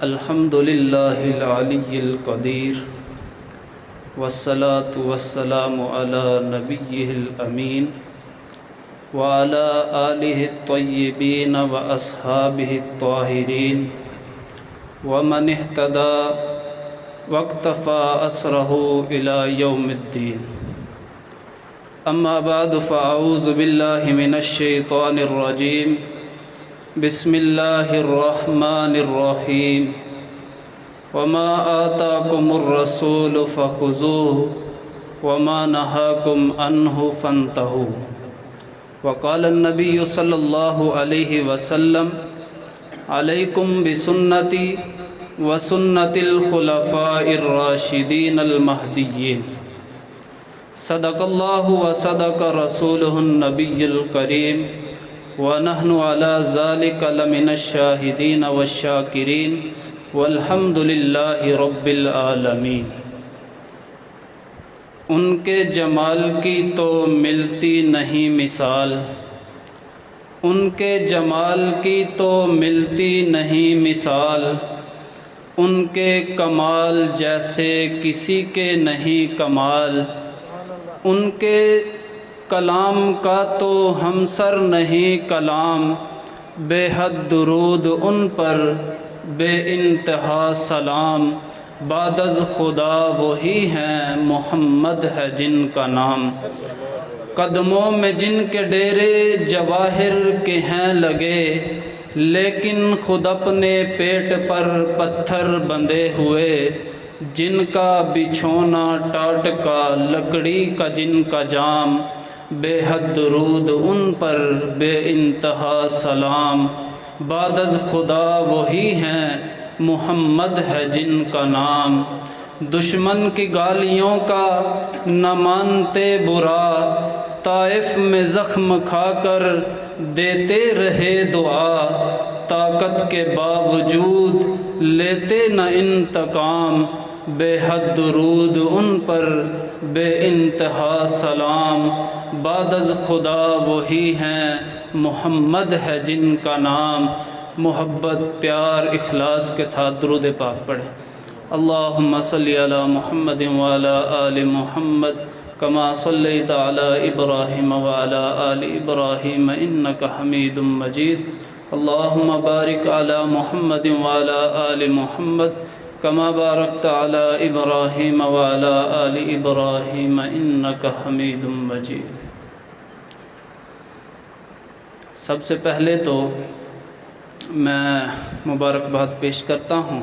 الحمد للہ العلی القدیر والصلاة والسلام علی نبیہ الامین وعلی آلہ الطیبین واصحابہ الطاہرین ومن اہتدى واقتفى اثرہ الی یوم الدین. اما بعد فاعوذ باللہ من الشیطان الرجیم. بسم اللہ الرحمن الرحیم. وما آتاکم الرسول فخذوه وما نہاکم عنہ فانتہوا. وقال النبی صلی اللہ علیہ وسلم علیکم بسنتی وسنت الخلفاء الراشدین المہدیین. صدق اللہ وصدق رسولہ النبی الکریم وَنَحْنُ عَلَى ذَلِكَ لَمِنَ الشَّاهِدِينَ وَالشَّاكِرِينَ وَالْحَمْدُ لِلَّهِ رَبِّ الْعَالَمِينَ. ان کے جمال کی تو ملتی نہیں مثال، ان کے جمال کی تو ملتی نہیں مثال، ان کے کمال جیسے کسی کے نہیں کمال، ان کے کلام کا تو ہمسر نہیں کلام. بے حد درود ان پر بے انتہا سلام. بعد از خدا وہی ہیں محمد ہے جن کا نام. قدموں میں جن کے ڈیرے جواہر کے ہیں لگے، لیکن خود اپنے پیٹ پر پتھر بندھے ہوئے. جن کا بچھونا ٹاٹ کا لکڑی کا جن کا جام. بے حد درود ان پر بے انتہا سلام. بعد از خدا وہی ہیں محمد ہے جن کا نام. دشمن کی گالیوں کا نہ مانتے برا، طائف میں زخم کھا کر دیتے رہے دعا. طاقت کے باوجود لیتے نہ انتقام. بے حد درود ان پر بے انتہا سلام. بعد از خدا وہی ہیں محمد ہے جن کا نام. محبت، پیار، اخلاص کے ساتھ درود پاک پڑھیں. اللہم صلی علی محمد وعلی آل محمد کما صلیت علی ابراہیم وعلی آل ابراہیم انک حمید مجید. اللہم بارک علی محمد وعلی آل محمد کما بارکت علی ابراہیم وعلی آل ابراہیم انک حمید مجید. سب سے پہلے تو میں مبارکباد پیش کرتا ہوں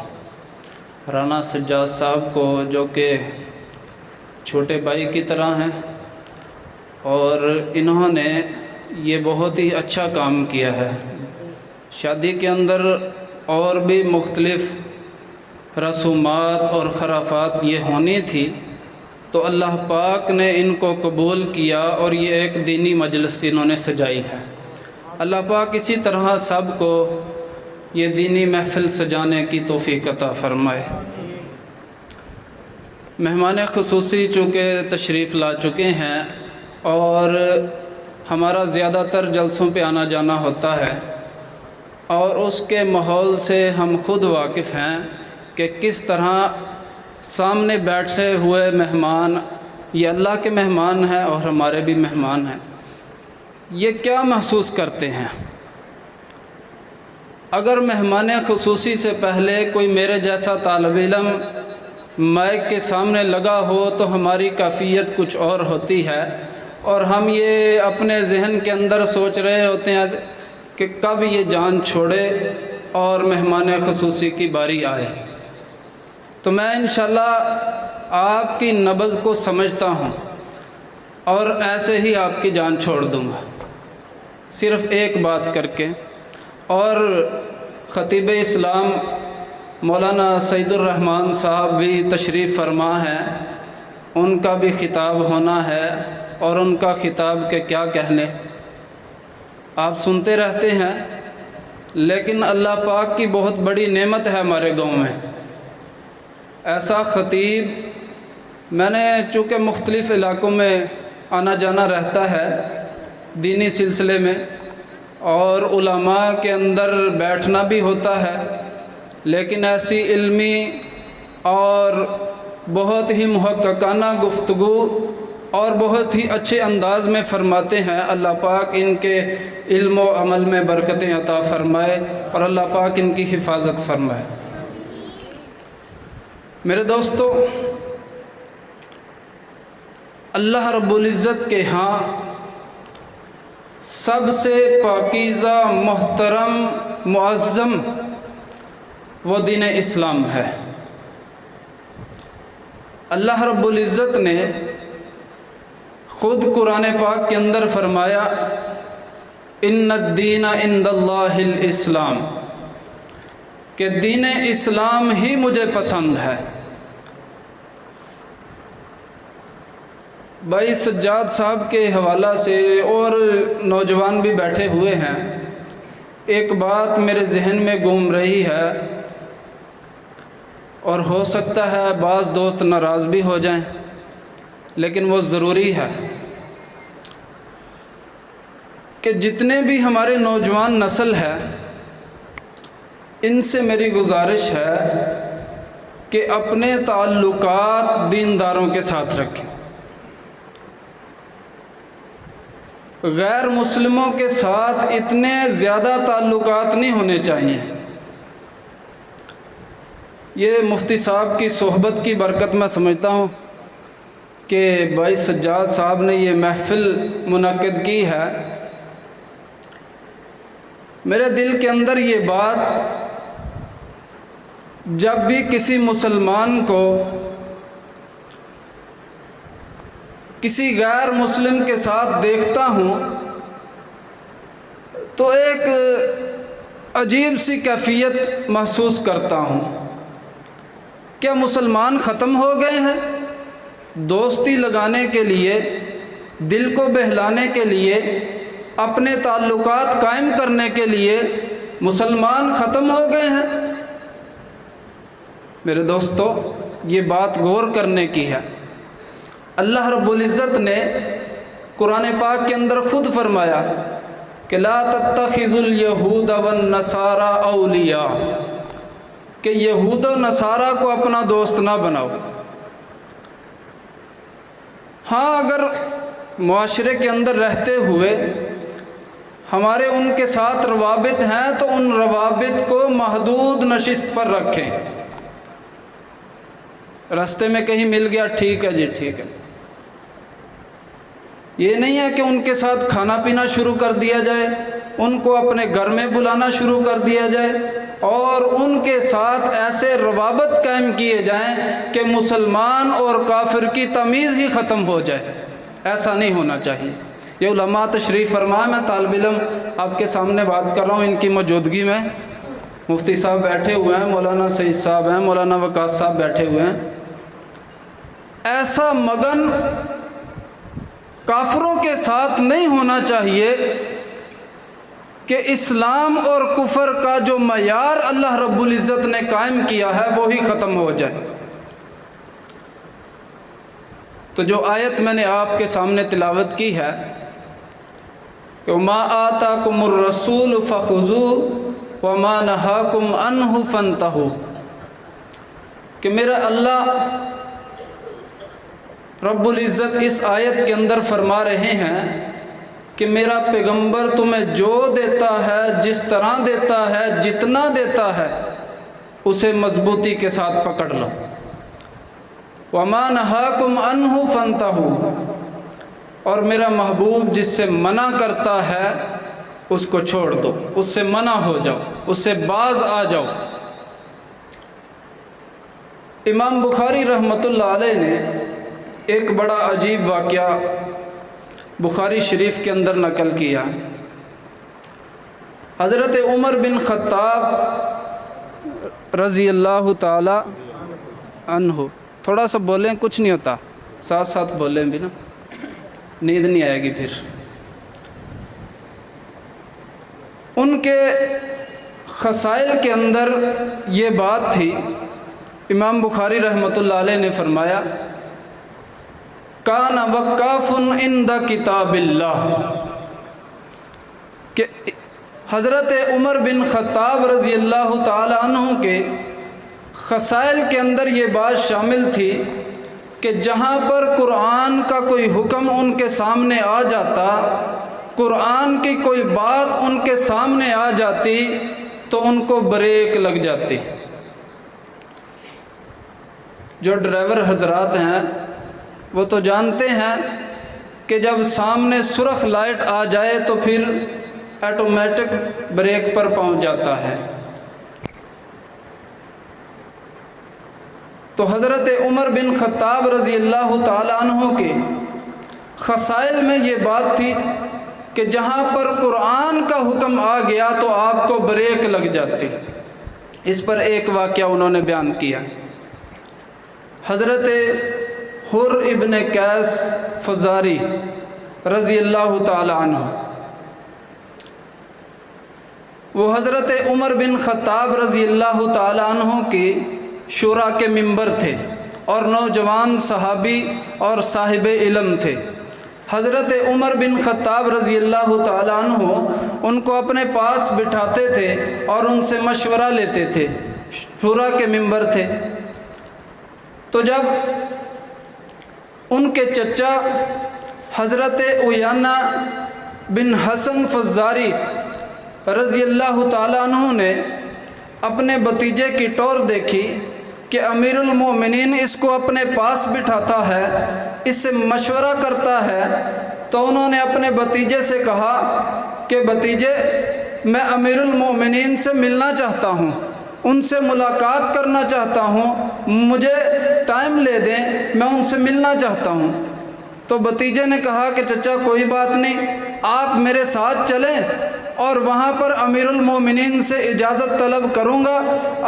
رانا سجاد صاحب کو، جو کہ چھوٹے بھائی کی طرح ہیں، اور انہوں نے یہ بہت ہی اچھا کام کیا ہے. شادی کے اندر اور بھی مختلف رسومات اور خرافات یہ ہونی تھی، تو اللہ پاک نے ان کو قبول کیا اور یہ ایک دینی مجلس انہوں نے سجائی ہے. اللہ پاک اسی طرح سب کو یہ دینی محفل سجانے کی توفیق عطا فرمائے. مہمان خصوصی چونکہ تشریف لا چکے ہیں اور ہمارا زیادہ تر جلسوں پہ آنا جانا ہوتا ہے، اور اس کے ماحول سے ہم خود واقف ہیں کہ کس طرح سامنے بیٹھے ہوئے مہمان یہ اللہ کے مہمان ہیں اور ہمارے بھی مہمان ہیں. یہ کیا محسوس کرتے ہیں؟ اگر مہمان خصوصی سے پہلے کوئی میرے جیسا طالب علم مائک کے سامنے لگا ہو تو ہماری کیفیت کچھ اور ہوتی ہے، اور ہم یہ اپنے ذہن کے اندر سوچ رہے ہوتے ہیں کہ کب یہ جان چھوڑے اور مہمان خصوصی کی باری آئے. تو میں انشاءاللہ آپ کی نبض کو سمجھتا ہوں اور ایسے ہی آپ کی جان چھوڑ دوں گا صرف ایک بات کر کے. اور خطیب اسلام مولانا سعید الرحمن صاحب بھی تشریف فرما ہیں، ان کا بھی خطاب ہونا ہے، اور ان کا خطاب کے کیا کہنے، آپ سنتے رہتے ہیں. لیکن اللہ پاک کی بہت بڑی نعمت ہے ہمارے گاؤں میں ایسا خطیب. میں نے چونکہ مختلف علاقوں میں آنا جانا رہتا ہے دینی سلسلے میں، اور علماء کے اندر بیٹھنا بھی ہوتا ہے، لیکن ایسی علمی اور بہت ہی محققانہ گفتگو اور بہت ہی اچھے انداز میں فرماتے ہیں۔ اللہ پاک ان کے علم و عمل میں برکتیں عطا فرمائے اور اللہ پاک ان کی حفاظت فرمائے۔ میرے دوستو، اللہ رب العزت کے ہاں سب سے پاکیزہ، محترم، معظم وہ دین اسلام ہے۔ اللہ رب العزت نے خود قرآن پاک کے اندر فرمایا ان الدین عند اللہ الاسلام، کہ دین اسلام ہی مجھے پسند ہے۔ بھائی سجاد صاحب کے حوالہ سے اور نوجوان بھی بیٹھے ہوئے ہیں، ایک بات میرے ذہن میں گھوم رہی ہے اور ہو سکتا ہے بعض دوست ناراض بھی ہو جائیں، لیکن وہ ضروری ہے کہ جتنے بھی ہمارے نوجوان نسل ہے ان سے میری گزارش ہے کہ اپنے تعلقات دینداروں کے ساتھ رکھیں، غیر مسلموں کے ساتھ اتنے زیادہ تعلقات نہیں ہونے چاہیے۔ یہ مفتی صاحب کی صحبت کی برکت میں سمجھتا ہوں کہ بھائی سجاد صاحب نے یہ محفل منعقد کی ہے۔ میرے دل کے اندر یہ بات جب بھی کسی مسلمان کو کسی غیر مسلم کے ساتھ دیکھتا ہوں تو ایک عجیب سی کیفیت محسوس کرتا ہوں۔ کیا مسلمان ختم ہو گئے ہیں؟ دوستی لگانے کے لیے، دل کو بہلانے کے لیے، اپنے تعلقات قائم کرنے کے لیے مسلمان ختم ہو گئے ہیں؟ میرے دوستو، یہ بات غور کرنے کی ہے۔ اللہ رب العزت نے قرآن پاک کے اندر خود فرمایا کہ لا تتخذوا اليہود والنصارى اولیاء، کہ یہود و نصارہ کو اپنا دوست نہ بناؤ۔ ہاں، اگر معاشرے کے اندر رہتے ہوئے ہمارے ان کے ساتھ روابط ہیں تو ان روابط کو محدود نشست پر رکھیں۔ راستے میں کہیں مل گیا، ٹھیک ہے جی، ٹھیک ہے۔ یہ نہیں ہے کہ ان کے ساتھ کھانا پینا شروع کر دیا جائے، ان کو اپنے گھر میں بلانا شروع کر دیا جائے اور ان کے ساتھ ایسے روابط قائم کیے جائیں کہ مسلمان اور کافر کی تمیز ہی ختم ہو جائے۔ ایسا نہیں ہونا چاہیے۔ یہ علماء تشریف فرما، میں طالب علم آپ کے سامنے بات کر رہا ہوں ان کی موجودگی میں۔ مفتی صاحب بیٹھے ہوئے ہیں، مولانا سعید صاحب ہیں، مولانا وقاص صاحب بیٹھے ہوئے ہیں۔ ایسا مگن کافروں کے ساتھ نہیں ہونا چاہیے کہ اسلام اور کفر کا جو معیار اللہ رب العزت نے قائم کیا ہے وہی ختم ہو جائے۔ تو جو آیت میں نے آپ کے سامنے تلاوت کی ہے کہ وَمَا آتَاكُمُ الرَّسُولُ فَخُذُوهُ وَمَا نَهَاكُمْ عَنْهُ فَانْتَهُوا، کہ میرا اللہ رب العزت اس آیت کے اندر فرما رہے ہیں کہ میرا پیغمبر تمہیں جو دیتا ہے، جس طرح دیتا ہے، جتنا دیتا ہے، اسے مضبوطی کے ساتھ پکڑ لو۔ وَمَا نَهَاكُمْ عَنْهُ فَانْتَهُوا، اور میرا محبوب جس سے منع کرتا ہے اس کو چھوڑ دو، اس سے منع ہو جاؤ، اس سے باز آ جاؤ۔ امام بخاری رحمۃ اللہ علیہ نے ایک بڑا عجیب واقعہ بخاری شریف کے اندر نقل کیا۔ حضرت عمر بن خطاب رضی اللہ تعالی عنہ، تھوڑا سا بولیں، کچھ نہیں ہوتا، ساتھ ساتھ بولیں بھی نا، نیند نہیں آئے گی پھر۔ ان کے خصائل کے اندر یہ بات تھی، امام بخاری رحمۃ اللہ علیہ نے فرمایا کان وقاف عند کتاب اللہ، کہ حضرت عمر بن خطاب رضی اللہ تعالی عنہ کے خصائل کے اندر یہ بات شامل تھی کہ جہاں پر قرآن کا کوئی حکم ان کے سامنے آ جاتا، قرآن کی کوئی بات ان کے سامنے آ جاتی تو ان کو بریک لگ جاتی۔ جو ڈرائیور حضرات ہیں وہ تو جانتے ہیں کہ جب سامنے سرخ لائٹ آ جائے تو پھر آٹومیٹک بریک پر پہنچ جاتا ہے۔ تو حضرت عمر بن خطاب رضی اللہ تعالی عنہ کے خصائل میں یہ بات تھی کہ جہاں پر قرآن کا حکم آ گیا تو آپ کو بریک لگ جاتی۔ اس پر ایک واقعہ انہوں نے بیان کیا۔ حضرت حر ابن قیس فزاری رضی اللہ تعالی عنہ، وہ حضرت عمر بن خطاب رضی اللہ تعالی عنہ کے شورا کے ممبر تھے اور نوجوان صحابی اور صاحب علم تھے۔ حضرت عمر بن خطاب رضی اللہ تعالی عنہ ان کو اپنے پاس بٹھاتے تھے اور ان سے مشورہ لیتے تھے، شورا کے ممبر تھے۔ تو جب ان کے چچا حضرت عیانہ بن حسن فزاری رضی اللہ تعالی عنہ نے اپنے بھتیجے کی ٹور دیکھی کہ امیر المومنین اس کو اپنے پاس بٹھاتا ہے، اس سے مشورہ کرتا ہے، تو انہوں نے اپنے بھتیجے سے کہا کہ بھتیجے میں امیر المومنین سے ملنا چاہتا ہوں، ان سے ملاقات کرنا چاہتا ہوں، مجھے ٹائم لے دیں، میں ان سے ملنا چاہتا ہوں۔ تو بھتیجے نے کہا کہ چچا کوئی بات نہیں، آپ میرے ساتھ چلیں اور وہاں پر امیر المومنین سے اجازت طلب کروں گا،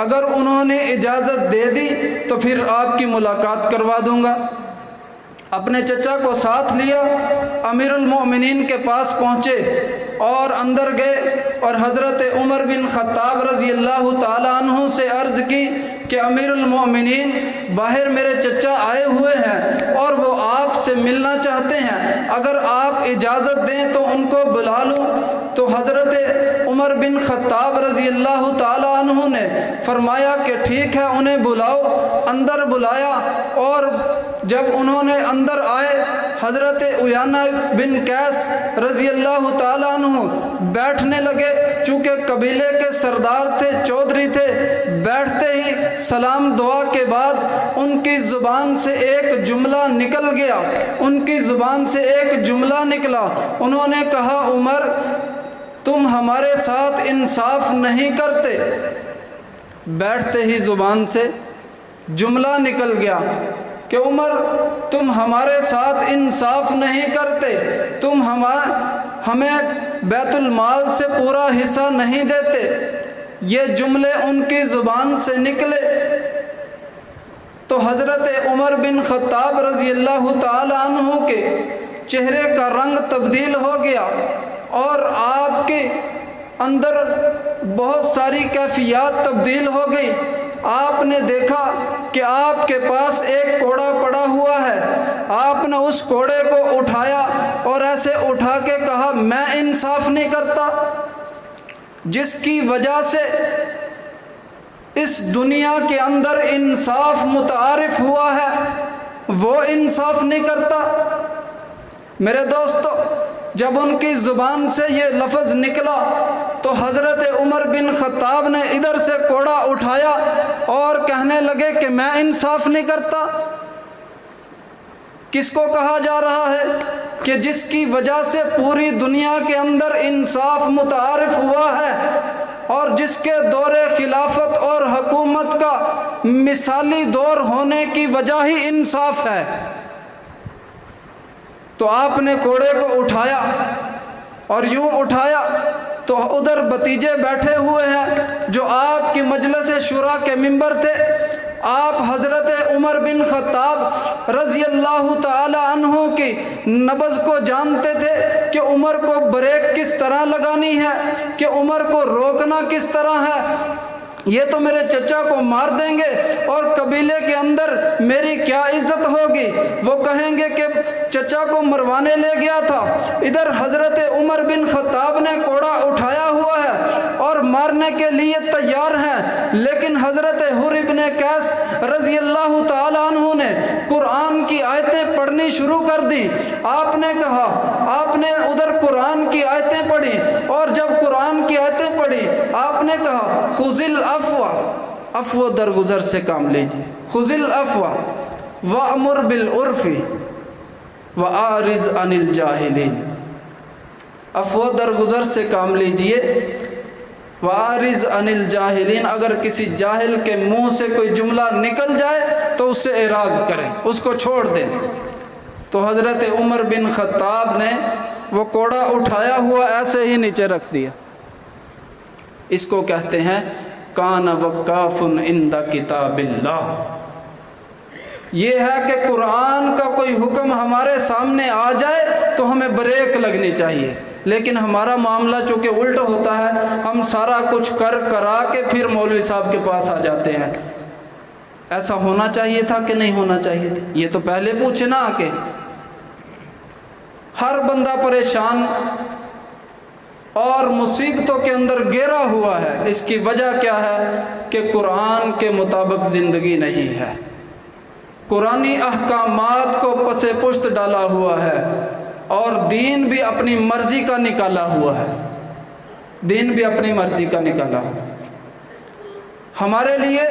اگر انہوں نے اجازت دے دی تو پھر آپ کی ملاقات کروا دوں گا۔ اپنے چچا کو ساتھ لیا، امیر المومنین کے پاس پہنچے اور اندر گئے اور حضرت عمر بن خطاب رضی اللہ تعالی عنہ سے عرض کی کہ امیر المومنین باہر میرے چچا آئے ہوئے ہیں اور وہ آپ سے ملنا چاہتے ہیں، اگر آپ اجازت دیں تو ان کو بلا لوں۔ تو حضرت عمر بن خطاب رضی اللہ تعالی عنہ نے فرمایا کہ ٹھیک ہے انہیں بلاؤ۔ اندر بلایا اور جب انہوں نے اندر آئے، حضرت عیانہ بن قیس رضی اللہ تعالی عنہ بیٹھنے لگے، چونکہ قبیلے کے سردار تھے، چودھری تھے، بیٹھتے ہی سلام دعا کے بعد ان کی زبان سے ایک جملہ نکل گیا، ان کی زبان سے ایک جملہ نکلا۔ انہوں نے کہا عمر تم ہمارے ساتھ انصاف نہیں کرتے۔ بیٹھتے ہی زبان سے جملہ نکل گیا کہ عمر تم ہمارے ساتھ انصاف نہیں کرتے، تم ہمیں بیت المال سے پورا حصہ نہیں دیتے۔ یہ جملے ان کی زبان سے نکلے تو حضرت عمر بن خطاب رضی اللہ تعالی عنہ کے چہرے کا رنگ تبدیل ہو گیا اور آپ کے اندر بہت ساری کیفیات تبدیل ہو گئی۔ آپ نے دیکھا کہ آپ کے پاس ایک کوڑا پڑا ہوا ہے، آپ نے اس کوڑے کو اٹھایا اور ایسے اٹھا کے کہا میں انصاف نہیں کرتا۔ جس کی وجہ سے اس دنیا کے اندر انصاف متعارف ہوا ہے وہ انصاف نہیں کرتا۔ میرے دوستو، جب ان کی زبان سے یہ لفظ نکلا تو حضرت عمر بن خطاب نے ادھر سے کوڑا اٹھایا اور کہنے لگے کہ میں انصاف نہیں کرتا۔ کس کو کہا جا رہا ہے کہ جس کی وجہ سے پوری دنیا کے اندر انصاف متعارف ہوا ہے اور جس کے دور خلافت اور حکومت کا مثالی دور ہونے کی وجہ ہی انصاف ہے۔ تو آپ نے کوڑے کو اٹھایا اور یوں اٹھایا تو ادھر بھتیجے بیٹھے ہوئے ہیں جو آپ کی مجلس شورا کے ممبر تھے۔ آپ حضرت عمر بن خطاب رضی اللہ تعالی عنہ کی نبض کو جانتے تھے کہ عمر کو بریک کس طرح لگانی ہے، کہ عمر کو روکنا کس طرح ہے۔ یہ تو میرے چچا کو مار دیں گے اور قبیلے کے اندر میری کیا عزت ہوگی، وہ کہیں گے کہ چچا کو مروانے لے گیا تھا۔ ادھر حضرت عمر بن خطاب نے کوڑا اٹھایا ہوا ہے مارنے کے لیے تیار ہیں، لیکن حضرت حر ابن قیس رضی اللہ تعالیٰ عنہ نے قرآن کی آیتیں پڑھنی شروع کر دی۔ آپ نے کہا، آپ نے ادھر قرآن کی آیتیں پڑھی، اور جب قرآن کی آیتیں پڑھی آپ نے کہا خذ العفو، عفو درگزر سے کام لیجیے، خذ العفو وأمر بالعرف وأعرض عن الجاہلین، عفو درگزر سے کام لیجیے، وَأَعْرِضْ عَنِ الْجَاهِلِينَ، اگر کسی جاہل کے منہ سے کوئی جملہ نکل جائے تو اس سے اعراض کریں، اس کو چھوڑ دیں۔ تو حضرت عمر بن خطاب نے وہ کوڑا اٹھایا ہوا ایسے ہی نیچے رکھ دیا۔ اس کو کہتے ہیں کان وقاف عند کتاب اللہ۔ یہ ہے کہ قرآن کا کوئی حکم ہمارے سامنے آ جائے تو ہمیں بریک لگنی چاہیے، لیکن ہمارا معاملہ چونکہ الٹ ہوتا ہے، ہم سارا کچھ کرا کے پھر مولوی صاحب کے پاس آ جاتے ہیں۔ ایسا ہونا چاہیے تھا کہ نہیں ہونا چاہیے تھا؟ یہ تو پہلے پوچھے نا آ کے۔ ہر بندہ پریشان اور مصیبتوں کے اندر گھیرا ہوا ہے، اس کی وجہ کیا ہے کہ قرآن کے مطابق زندگی نہیں ہے، قرآنی احکامات کو پس پشت ڈالا ہوا ہے، اور دین بھی اپنی مرضی کا نکالا ہوا ہے، دین بھی اپنی مرضی کا نکالا ہوا ہے۔ ہمارے لیے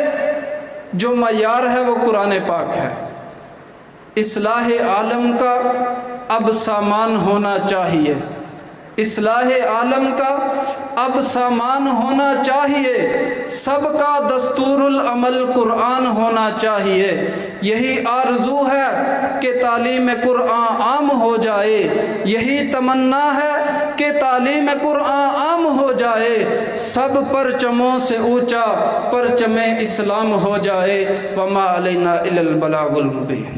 جو معیار ہے وہ قرآن پاک ہے۔ اصلاح عالم کا اب سامان ہونا چاہیے، اصلاح عالم کا اب سامان ہونا چاہیے، سب کا دستور العمل قرآن ہونا چاہیے۔ یہی آرزو ہے کہ تعلیم قرآن عام ہو جائے، یہی تمنا ہے کہ تعلیم قرآن عام ہو جائے، سب پرچموں سے اونچا پرچم اسلام ہو جائے۔ وما علینا الا البلاغ المبین۔